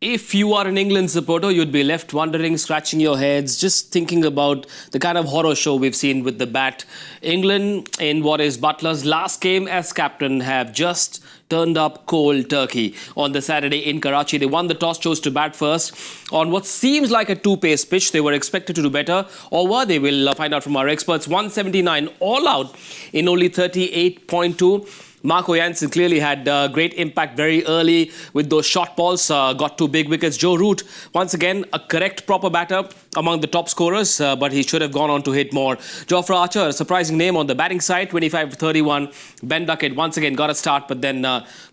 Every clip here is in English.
If you are an England supporter, you'd be left wondering, scratching your heads, just thinking about the kind of horror show we've seen with the bat. England, in what is Butler's last game as captain, have just turned up cold turkey on the Saturday in Karachi. They won the toss, chose to bat first on what seems like a two-pace pitch. They were expected to do better, or were they? We'll find out from our experts. 179 all out in only 38.2. Jansen clearly had great impact very early with those short balls, got 2 big wickets. Joe Root, once again, a correct proper batter among the top scorers, but he should have gone on to hit more. Jofra Archer, a surprising name on the batting side, 25-31. Ben Duckett once again got a start, but then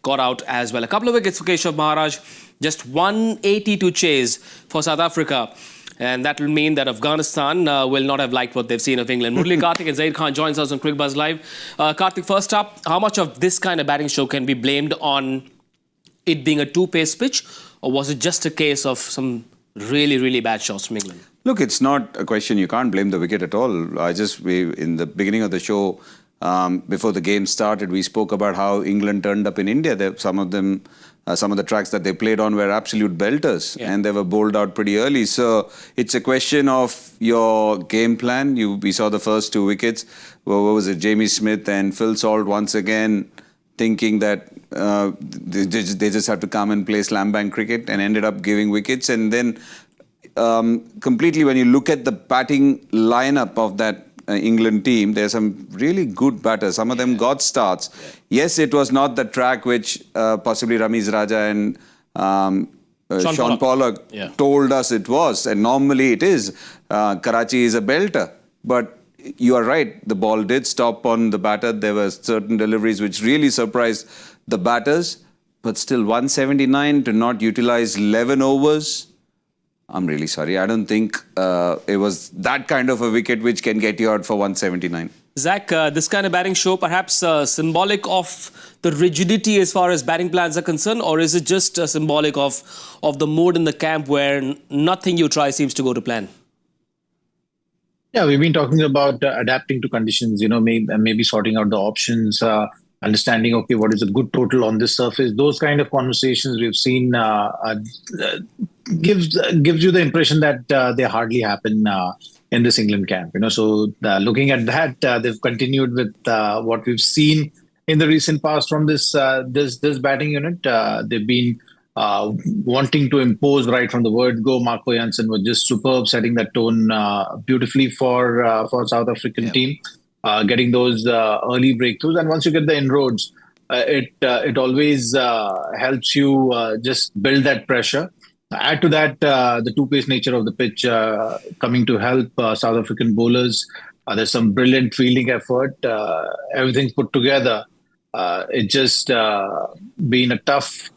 got out as well. A couple of wickets for Keshav Maharaj, just 180 to chase for South Africa. And that will mean that Afghanistan will not have liked what they've seen of England. Murali, Kartik and Zaheer joins us on Cricbuzz Live. Kartik, first up, how much of this kind of batting show can be blamed on it being a two-pace pitch? Or was it just a case of some really, really bad shots from England? Look, it's not a question. You can't blame the wicket at all. In the beginning of the show, before the game started, we spoke about how England turned up in India. Some of the tracks that they played on were absolute belters, and they were bowled out pretty early. So it's a question of your game plan. We saw the first 2 wickets. What was it? Jamie Smith and Phil Salt once again thinking that they just have to come and play slam bang cricket, and ended up giving wickets. And then completely, when you look at the batting lineup of that England team, there's some really good batters. Some of them got starts. Yes, it was not the track which possibly Ramiz Raja and Sean Pollock told us it was. And normally it is. Karachi is a belter. But you are right, the ball did stop on the batter. There were certain deliveries which really surprised the batters. But still, 179 to not utilize 11 overs. I'm really sorry. I don't think it was that kind of a wicket which can get you out for 179. Zach, this kind of batting show perhaps symbolic of the rigidity as far as batting plans are concerned, or is it just symbolic of the mood in the camp where nothing you try seems to go to plan? Yeah, we've been talking about adapting to conditions, maybe sorting out the options, understanding, okay, what is a good total on this surface. Those kind of conversations we've seen gives you the impression that they hardly happen in this England camp. So looking at that, they've continued with what we've seen in the recent past from this batting unit. They've been wanting to impose right from the word go. Jansen was just superb, setting that tone beautifully for South African team. Getting those early breakthroughs, and once you get the inroads, it always helps you just build that pressure. Add to that the two-pace nature of the pitch coming to help South African bowlers. There's some brilliant fielding effort. Everything put together, it just been a tough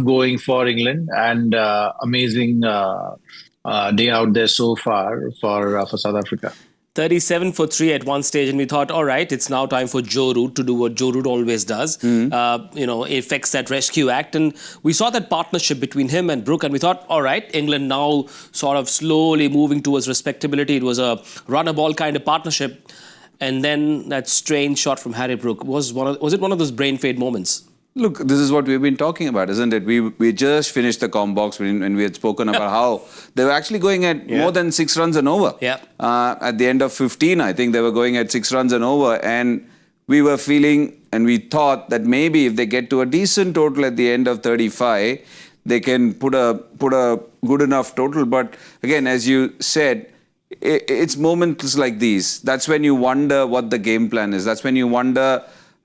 going for England, and amazing day out there so far for South Africa. 37 for 3 at one stage, and we thought, all right, it's now time for Joe Root to do what Joe Root always does. It affects that rescue act, and we saw that partnership between him and Brook, and we thought, all right, England now sort of slowly moving towards respectability. It was a runner ball kind of partnership, and then that strange shot from Harry Brook was it one of those brain fade moments? Look, this is what we've been talking about, isn't it? We just finished the Combox when we had spoken about how they were actually going at more than 6 runs and over. At the end of 15, I think they were going at 6 runs and over. And we were feeling, and we thought that maybe if they get to a decent total at the end of 35, they can put a good enough total. But again, as you said, it's moments like these. That's when you wonder what the game plan is. That's when you wonder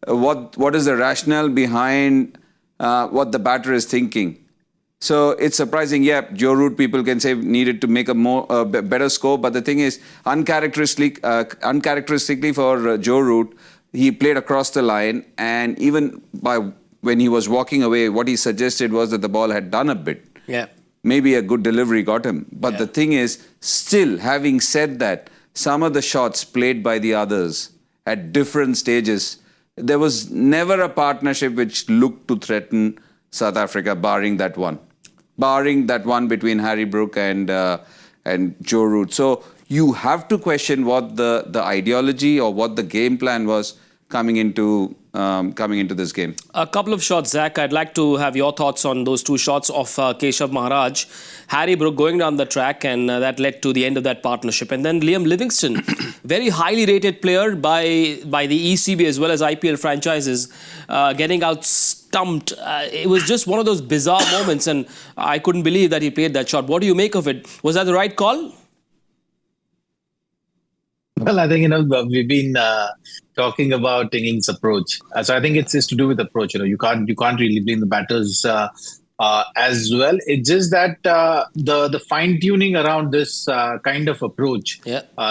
what is the rationale behind what the batter is thinking. So it's surprising. Yeah, Joe Root, people can say, needed to make a better score. But the thing is, uncharacteristically for Joe Root, he played across the line. And even when he was walking away, what he suggested was that the ball had done a bit. Maybe a good delivery got him. But the thing is, still, having said that, some of the shots played by the others at different stages, there was never a partnership which looked to threaten South Africa, barring that one between Harry Brook and Joe Root. So you have to question what the ideology or what the game plan was coming into this game. A couple of shots, Zach. I'd like to have your thoughts on those two shots of Keshav Maharaj, Harry Brook going down the track, and that led to the end of that partnership. And then Liam Livingstone, very highly rated player by the ECB as well as IPL franchises, getting out stumped. It was just one of those bizarre moments, and I couldn't believe that he played that shot. What do you make of it? Was that the right call? Well, I think, we've been talking about England's approach. So I think it's to do with approach. You can't really blame the batters as well. It's just that the fine tuning around this kind of approach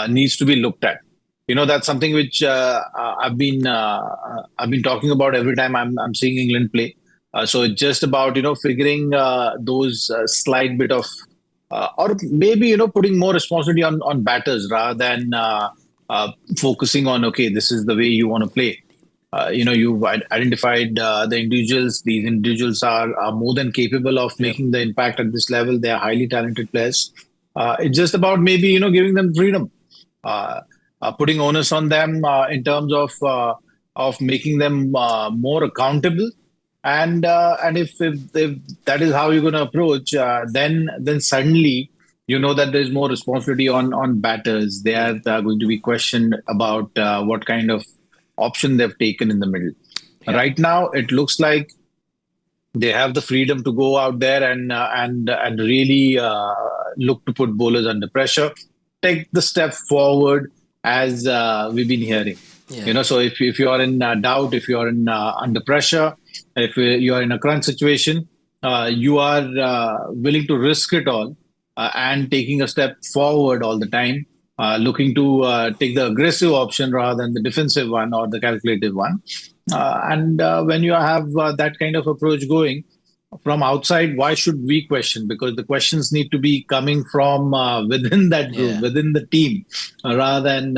needs to be looked at. That's something which I've been talking about every time I'm seeing England play. So it's just about figuring those slight bit of or maybe putting more responsibility on batters rather than focusing on, okay, this is the way you want to play. You've identified the individuals. These individuals are more than capable of making the impact at this level. They are highly talented players. It's just about maybe giving them freedom, putting onus on them in terms of making them more accountable. And if that is how you're going to approach, then suddenly that there's more responsibility on batters. They are going to be questioned about what kind of option they've taken in the middle. Yeah. Right now, it looks like they have the freedom to go out there and really look to put bowlers under pressure, take the step forward as we've been hearing. Yeah. So if you are in doubt, if you are in under pressure, if you are in a crunch situation, you are willing to risk it all and taking a step forward all the time, looking to take the aggressive option rather than the defensive one or the calculative one. And when you have that kind of approach going from outside, why should we question? Because the questions need to be coming from within that group, within the team, rather than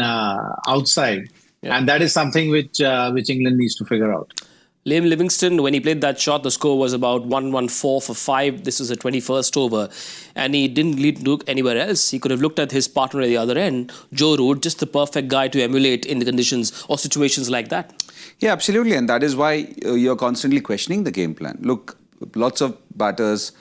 outside. Yeah. And that is something which England needs to figure out. Liam Livingstone, when he played that shot, the score was about 114 for 5. This was the 21st over. And he didn't look anywhere else. He could have looked at his partner at the other end, Joe Root, just the perfect guy to emulate in the conditions or situations like that. Yeah, absolutely. And that is why you're constantly questioning the game plan. Look, lots of batters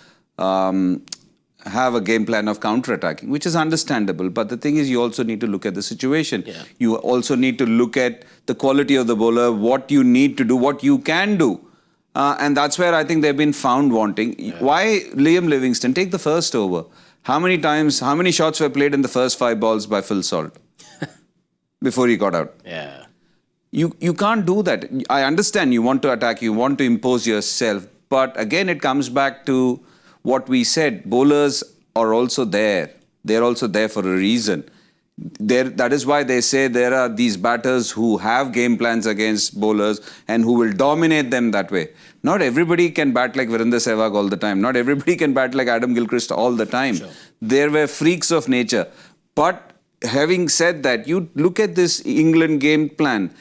have a game plan of counter-attacking, which is understandable. But the thing is, you also need to look at the situation. Yeah. You also need to look at the quality of the bowler, what you need to do, what you can do. And that's where I think they've been found wanting. Yeah. Why Liam Livingstone? Take the first over. How many shots were played in the first 5 balls by Phil Salt before he got out? Yeah. You can't do that. I understand you want to attack, you want to impose yourself. But again, it comes back to what we said. Bowlers are also there. They're also there for a reason. That is why they say there are these batters who have game plans against bowlers and who will dominate them that way. Not everybody can bat like Virender Sehwag all the time. Not everybody can bat like Adam Gilchrist all the time. Sure. There were freaks of nature. But having said that, you look at this England game plan.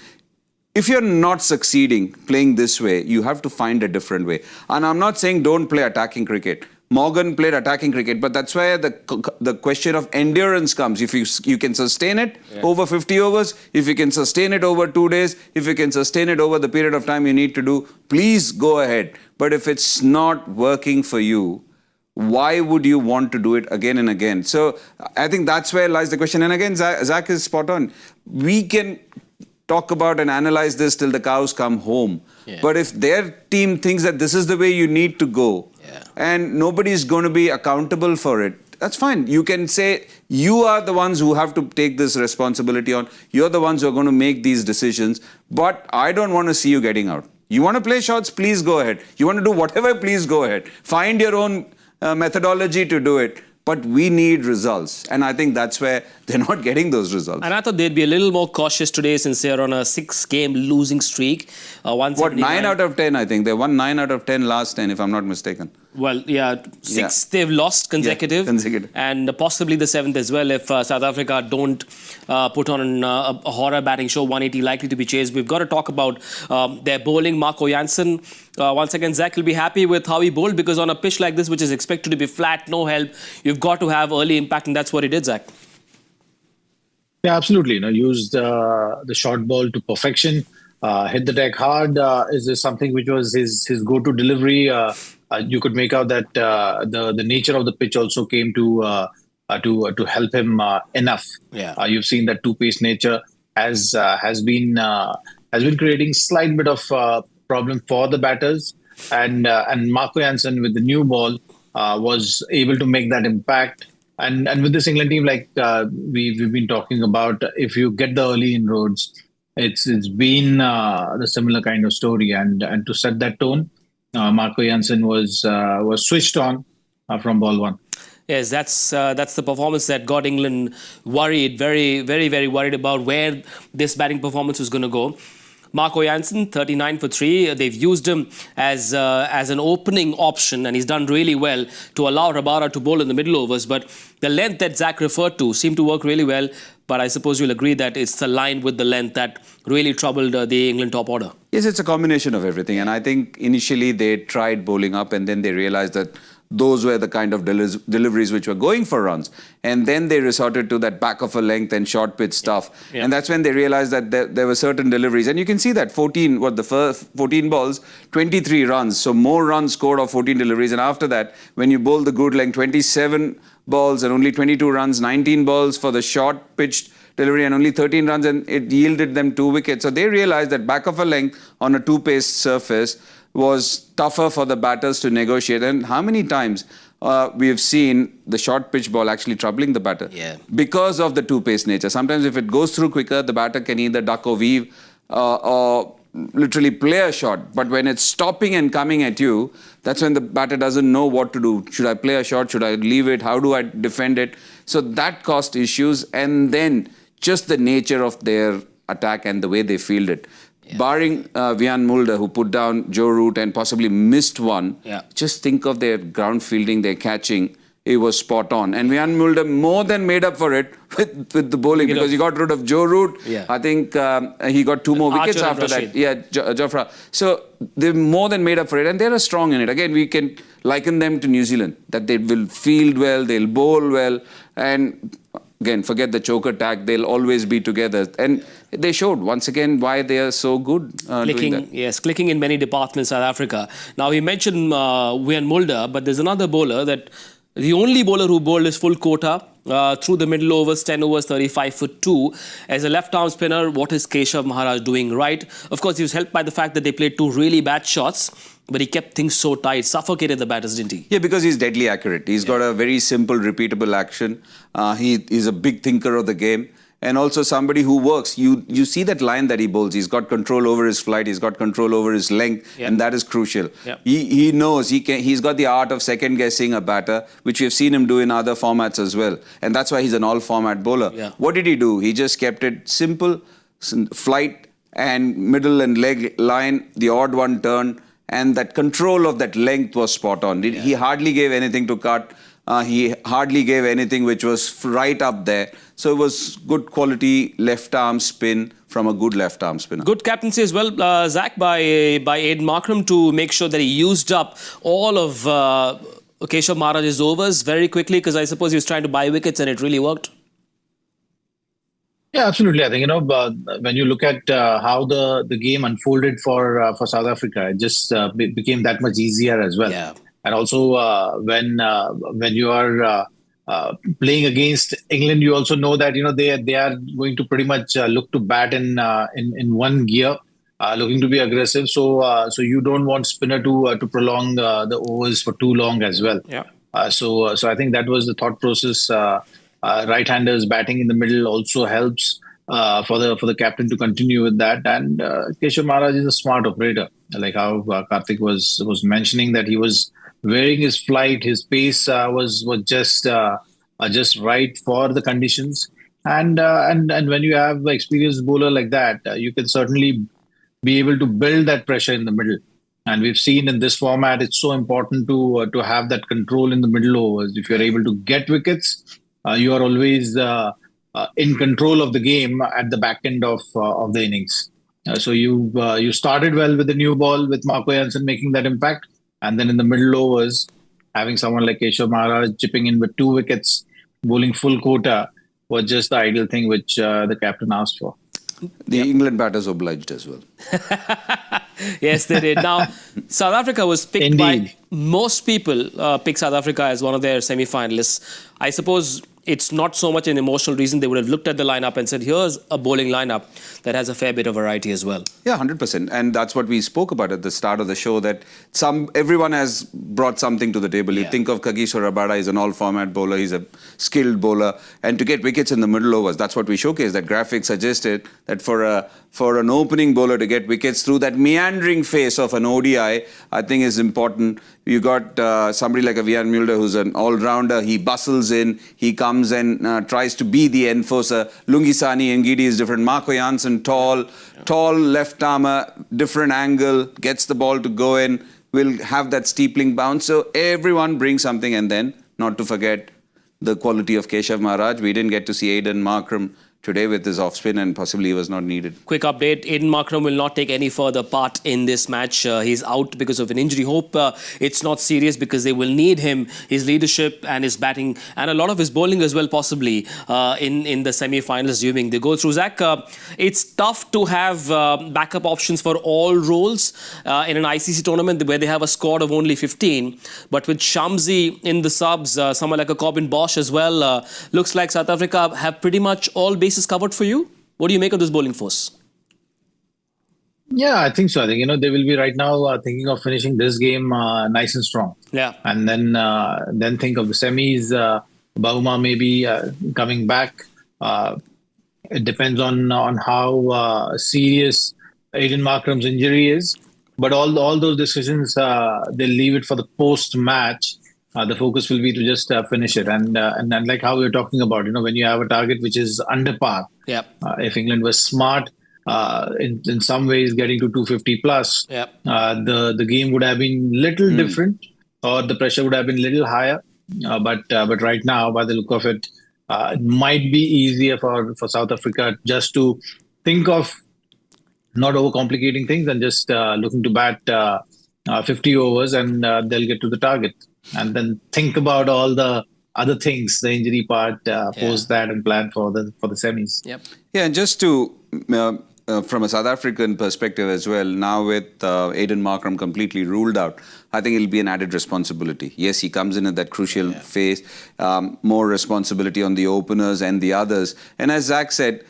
If you're not succeeding playing this way, you have to find a different way. And I'm not saying don't play attacking cricket. Morgan played attacking cricket, but that's where the question of endurance comes. If you can sustain it over 50 overs, if you can sustain it over 2 days, if you can sustain it over the period of time you need to do, please go ahead. But if it's not working for you, why would you want to do it again and again? So I think that's where lies the question. And again, Zach is spot on. We can talk about and analyze this till the cows come home. Yeah. But if their team thinks that this is the way you need to go, and nobody is going to be accountable for it, that's fine. You can say you are the ones who have to take this responsibility on. You're the ones who are going to make these decisions. But I don't want to see you getting out. You want to play shots? Please go ahead. You want to do whatever? Please go ahead. Find your own methodology to do it. But we need results. And I think that's where they're not getting those results. And I thought they'd be a little more cautious today since they're on a 6-game losing streak. 9 out of 10, I think. They won 9 out of 10 last 10, if I'm not mistaken. Well, 6 they've lost consecutive. And possibly the 7th as well if South Africa don't put on a horror batting show, 180 likely to be chased. We've got to talk about their bowling. Marco Jansen. Once again, Zach will be happy with how he bowled because on a pitch like this, which is expected to be flat, no help, you've got to have early impact, and that's what he did, Zach. Yeah, absolutely. Used the short ball to perfection. hit the deck hard. Is this something which was his go-to delivery? You could make out that the nature of the pitch also came to help him enough. Yeah. You've seen that two-pace nature has been creating slight bit of problem for the batters, and Marco Jansen with the new ball was able to make that impact. And with this England team, like we've been talking about, if you get the early inroads, it's been the similar kind of story. And to set that tone, Marco Jansen was switched on from ball one. Yes, that's the performance that got England worried, very, very, very worried about where this batting performance was going to go. Marco Jansen, 39 for 3. They've used him as an opening option, and he's done really well to allow Rabada to bowl in the middle overs. But the length that Zach referred to seemed to work really well. But I suppose you'll agree that it's the line with the length that really troubled the England top order. Yes, it's a combination of everything. And I think initially they tried bowling up, and then they realized that those were the kind of deliveries which were going for runs. And then they resorted to that back of a length and short pitch stuff. Yeah. And that's when they realized that there were certain deliveries. And you can see that the first 14 balls, 23 runs. So more runs scored of 14 deliveries. And after that, when you bowl the good length, 27 balls and only 22 runs, 19 balls for the short pitched delivery and only 13 runs, and it yielded them 2 wickets. So they realized that back of a length on a two-pace surface was tougher for the batters to negotiate. And how many times we have seen the short pitch ball actually troubling the batter because of the two-pace nature. Sometimes if it goes through quicker, the batter can either duck or weave or literally play a shot. But when it's stopping and coming at you, that's when the batter doesn't know what to do. Should I play a shot? Should I leave it? How do I defend it? So that caused issues. And then just the nature of their attack and the way they field it. Yeah. Barring Wiaan Mulder, who put down Joe Root and possibly missed one, just think of their ground fielding, their catching. It was spot on. And Wiaan Mulder more than made up for it with the bowling, because he got rid of Joe Root. Yeah. I think he got 2 more wickets after that. Yeah, Jafra. So they've more than made up for it, and they're strong in it. Again, we can liken them to New Zealand, that they will field well, they'll bowl well, and again, forget the choker tag, they'll always be together. And they showed once again why they are so good doing that. Yes, clicking in many departments, South Africa. Now, he mentioned Wiaan Mulder, but there's another bowler that the only bowler who bowled his full quota through the middle overs, 10 overs, 35 for 2. As a left-arm spinner, what is Keshav Maharaj doing right? Of course, he was helped by the fact that they played 2 really bad shots, but he kept things so tight, suffocated the batters, didn't he? Yeah, because he's deadly accurate. He's got a very simple, repeatable action. He's a big thinker of the game. And also somebody who works. You see that line that he bowls. He's got control over his flight. He's got control over his length. And that is crucial. He knows. He's got the art of second-guessing a batter, which we've seen him do in other formats as well. And that's why he's an all-format bowler. What did he do? He just kept it simple, flight and middle and leg line, the odd one turn. And that control of that length was spot on. He hardly gave anything to cut. He hardly gave anything which was right up there. So it was good quality left-arm spin from a good left-arm spinner. Good captaincy as well, Zach, by Aiden Markram to make sure that he used up all of Keshav Maharaj's overs very quickly, because I suppose he was trying to buy wickets and it really worked. Yeah, absolutely. I think, when you look at how the game unfolded for South Africa, it just became that much easier as well. Yeah. And also when you are playing against England, you also know that they are going to pretty much look to bat in one gear, looking to be aggressive. So you don't want spinner to prolong the overs for too long as well. Yeah. So I think that was the thought process. Right-handers batting in the middle also helps for the captain to continue with that. And Keshav Maharaj is a smart operator, like how Kartik was mentioning, that he was wearing his flight, his pace was just right for the conditions. And when you have an experienced bowler like that, you can certainly be able to build that pressure in the middle. And we've seen in this format, it's so important to have that control in the middle overs. If you're able to get wickets, you are always in control of the game at the back end of the innings. So you started well with the new ball, with Marco Jansen making that impact. And then in the middle overs, having someone like Keshav Maharaj chipping in with 2 wickets, bowling full quota, was just the ideal thing which the captain asked for. The England batters obliged as well. Yes, they did. Now, South Africa was picked by most people, pick South Africa as one of their semi-finalists. I suppose it's not so much an emotional reason. They would have looked at the lineup and said, here's a bowling lineup that has a fair bit of variety as well. Yeah, 100%. And that's what we spoke about at the start of the show, that everyone has brought something to the table. You think of Kagiso Rabada, he's an all-format bowler, he's a skilled bowler. And to get wickets in the middle overs, that's what we showcased. That graphic suggested that for an opening bowler to get wickets through that meandering phase of an ODI, I think is important. You got somebody like a Jansen Mulder who's an all-rounder. He bustles in, he comes and tries to be the enforcer. Lungisani Ngidi is different. Marco Jansen, tall left armer, different angle, gets the ball to go in, will have that steepling bounce. So everyone brings something, and then, not to forget, the quality of Keshav Maharaj. We didn't get to see Aiden Markram today with his off-spin, and possibly he was not needed. Quick update, Aiden Markram will not take any further part in this match. He's out because of an injury. Hope it's not serious, because they will need him, his leadership and his batting, and a lot of his bowling as well, possibly, in the semi-finals, assuming they go through. Zach, it's tough to have backup options for all roles in an ICC tournament where they have a squad of only 15. But with Shamsi in the subs, someone like a Corbin Bosch as well, looks like South Africa have pretty much all bases covered for you. What do you make of this bowling force? Yeah, I think so. I think, they will be right now thinking of finishing this game nice and strong. Yeah. And then think of the semis. Bauma maybe coming back. It depends on how serious Aiden Markram's injury is. But all those decisions, they'll leave it for the post-match. The focus will be to just finish it. And like how we were talking about, when you have a target which is under par, if England was smart, in some ways getting to 250 plus, the game would have been little different, or the pressure would have been little higher. But right now, by the look of it, it might be easier for South Africa just to think of not overcomplicating things and just looking to bat 50 overs, and they'll get to the target. And then think about all the other things, the injury part, post that, and plan for the semis. Yep. Yeah, and just to from a South African perspective as well, now with Aiden Markram completely ruled out, I think it'll be an added responsibility. Yes, he comes in at that crucial phase, more responsibility on the openers and the others. And as Zach said,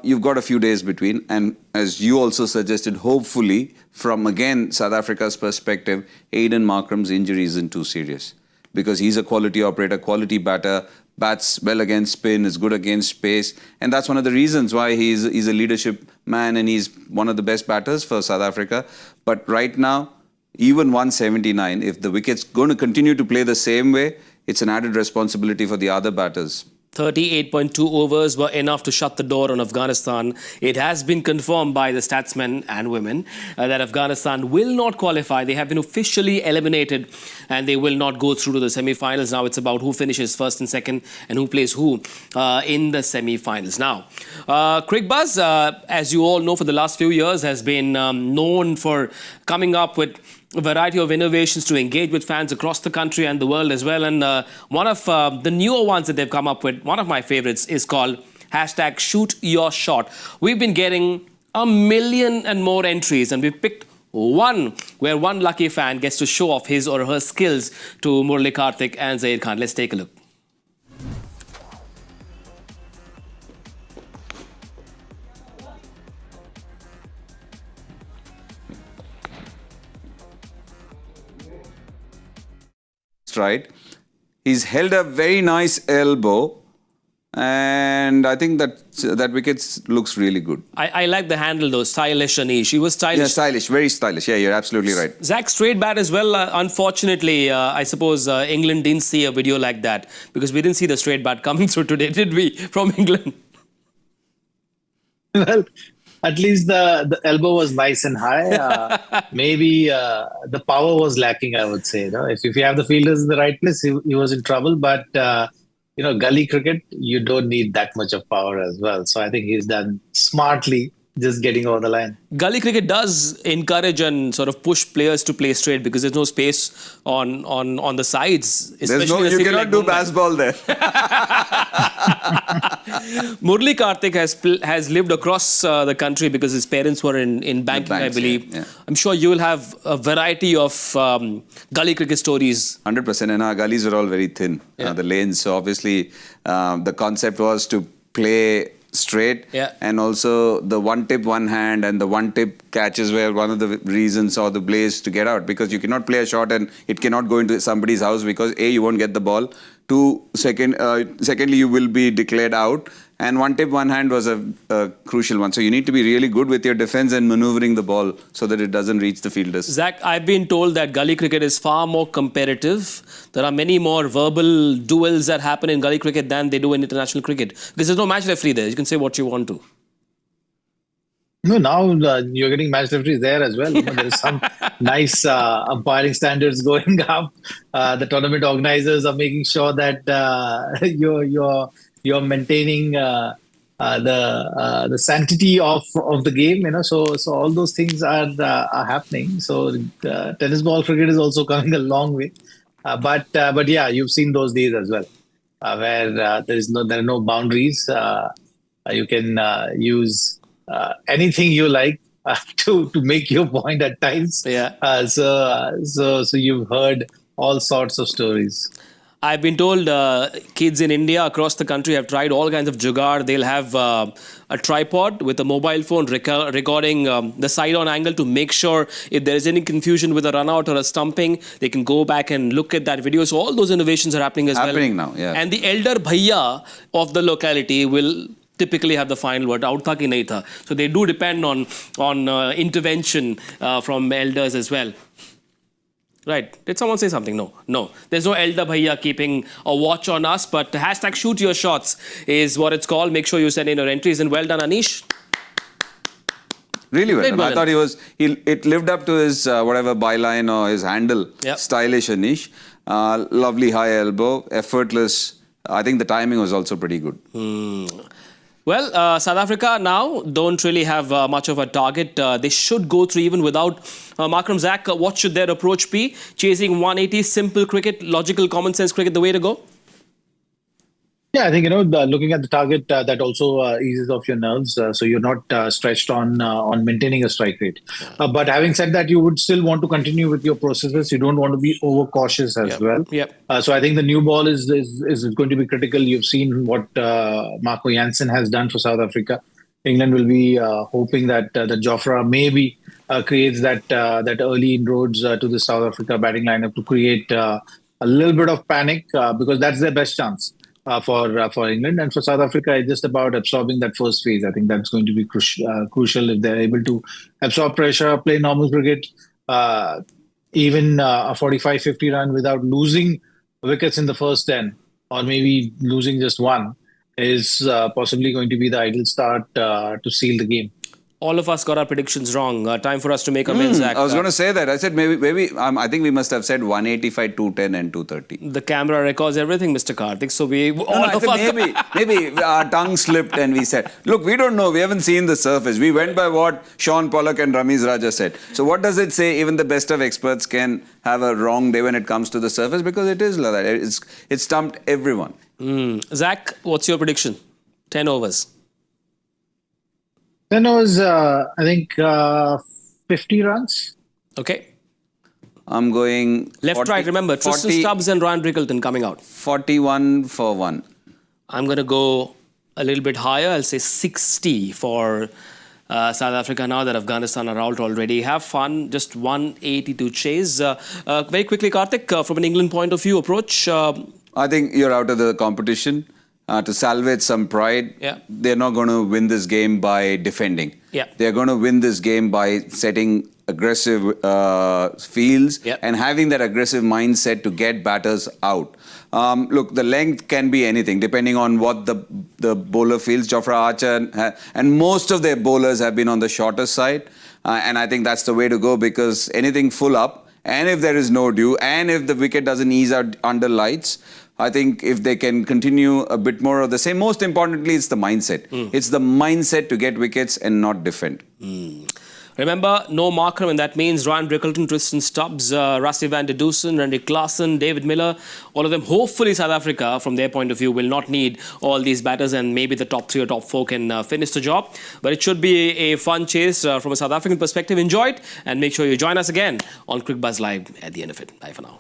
you've got a few days between, and as you also suggested, hopefully, from again South Africa's perspective, Aiden Markram's injury isn't too serious, because he's a quality operator, quality batter, bats well against spin, is good against pace, and that's one of the reasons why he's a leadership man and he's one of the best batters for South Africa. But right now, even 179, if the wicket's going to continue to play the same way, it's an added responsibility for the other batters. 38.2 overs were enough to shut the door on Afghanistan. It has been confirmed by the statsmen and women that Afghanistan will not qualify. They have been officially eliminated and they will not go through to the semi-finals. Now it's about who finishes first and second and who plays who in the semi-finals. Now, Cricbuzz, as you all know, for the last few years has been known for coming up with a variety of innovations to engage with fans across the country and the world as well. And one of the newer ones that they've come up with, one of my favorites, is called #ShootYourShot. We've been getting 1 million and more entries, and we've picked one where one lucky fan gets to show off his or her skills to Murali, Kartik and Zaheer Khan. Let's take a look. Right, he's held a very nice elbow, and I think that wicket looks really good. I like the handle though, stylish Anish. She was stylish. Yeah, stylish, very stylish. Yeah, you're absolutely right. Zach, straight bat as well. Unfortunately, I suppose England didn't see a video like that, because we didn't see the straight bat coming through today, did we, from England? Well, at least the elbow was nice and high. Maybe the power was lacking, I would say. If you have the fielders in the right place, he was in trouble. But, gully cricket, you don't need that much of power as well. So I think he's done smartly, just getting over the line. Gully cricket does encourage and sort of push players to play straight, because there's no space on the sides. You cannot do baseball there. Murali Kartik has lived across the country because his parents were in banking, I believe. Yeah. I'm sure you will have a variety of gully cricket stories. 100%, and our gullies are all very thin, the lanes. So obviously, the concept was to play straight, and also the one tip, one hand, and the one tip catches were one of the reasons or the blaze to get out, because you cannot play a shot and it cannot go into somebody's house because A, you won't get the ball. Secondly, you will be declared out. And one tip, one hand was a crucial one. So you need to be really good with your defense and maneuvering the ball so that it doesn't reach the fielders. Zach, I've been told that gully cricket is far more competitive. There are many more verbal duels that happen in gully cricket than they do in international cricket. Because there's no match referee there. You can say what you want to. No, now you're getting match referees there as well. There is some nice umpiring standards going up. The tournament organizers are making sure that you're maintaining the sanctity of the game. So all those things are happening. So tennis ball cricket is also coming a long way. But yeah, you've seen those days as well, where there are no boundaries. You can use anything you like to make your point at times. So you've heard all sorts of stories. I've been told kids in India across the country have tried all kinds of jugaad. They'll have a tripod with a mobile phone recording the side-on angle to make sure if there is any confusion with a run-out or a stumping, they can go back and look at that video. So all those innovations are happening as well. Happening now, yeah. And the elder bhaiya of the locality will typically have the final word. Out tha ki nahi tha. So they do depend on intervention from elders as well. Right. Did someone say something? No. There's no elder bhaiya keeping a watch on us, but hashtag shoot your shots is what it's called. Make sure you send in your entries, and well done, Anish. Really well done. I thought it lived up to his whatever byline or his handle. Stylish Anish. Lovely high elbow, effortless. I think the timing was also pretty good. Well, South Africa now don't really have much of a target. They should go through even without Markram. Zach, what should their approach be? Chasing 180, simple cricket, logical, common sense cricket, the way to go? Yeah, I think, looking at the target, that also eases off your nerves. So you're not stretched on maintaining a strike rate. But having said that, you would still want to continue with your processes. You don't want to be overcautious as well. So I think the new ball is going to be critical. You've seen what Marco Jansen has done for South Africa. England will be hoping that the Jofra maybe creates that early inroads to the South Africa batting lineup to create a little bit of panic because that's their best chance. For England, and for South Africa, it's just about absorbing that first phase. I think that's going to be crucial if they're able to absorb pressure, play normal cricket, even a 45-50 run without losing wickets in the first 10, or maybe losing just one, is possibly going to be the ideal start to seal the game. All of us got our predictions wrong. Time for us to make amends, Zach. I was going to say that. I said maybe I think we must have said 185, 210 and 230. The camera records everything, Mr. Kartik. So maybe our tongue slipped and we said, look, we don't know. We haven't seen the surface. We went by what Sean Pollock and Ramiz Raja said. So what does it say? Even the best of experts can have a wrong day when it comes to the surface, because it is like that. It stumped everyone. Zach, what's your prediction? 10 overs. Then it was, I think, 50 runs. Okay. I'm going... Left, 40, right, remember. Tristan Stubbs and Ryan Brickleton coming out. 41 for 1. I'm going to go a little bit higher. I'll say 60 for South Africa now that Afghanistan are out already. Have fun. Just 180 to chase. Very quickly, Kartik, from an England point of view, approach. I think you're out of the competition. To salvage some pride, they're not going to win this game by defending. They're going to win this game by setting aggressive fields and having that aggressive mindset to get batters out. Look, the length can be anything depending on what the bowler feels. Jofra Archer and most of their bowlers have been on the shorter side. And I think that's the way to go, because anything full up, and if there is no dew, and if the wicket doesn't ease out under lights, I think if they can continue a bit more of the same, most importantly, it's the mindset. It's the mindset to get wickets and not defend. Remember, no marker, and that means Ryan Brickleton, Tristan Stubbs, Rassie van der Dusen, Randy Klaassen, David Miller, all of them, hopefully South Africa, from their point of view, will not need all these batters, and maybe the top 3 or top 4 can finish the job. But it should be a fun chase from a South African perspective. Enjoy it, and make sure you join us again on Cricbuzz Live at the end of it. Bye for now.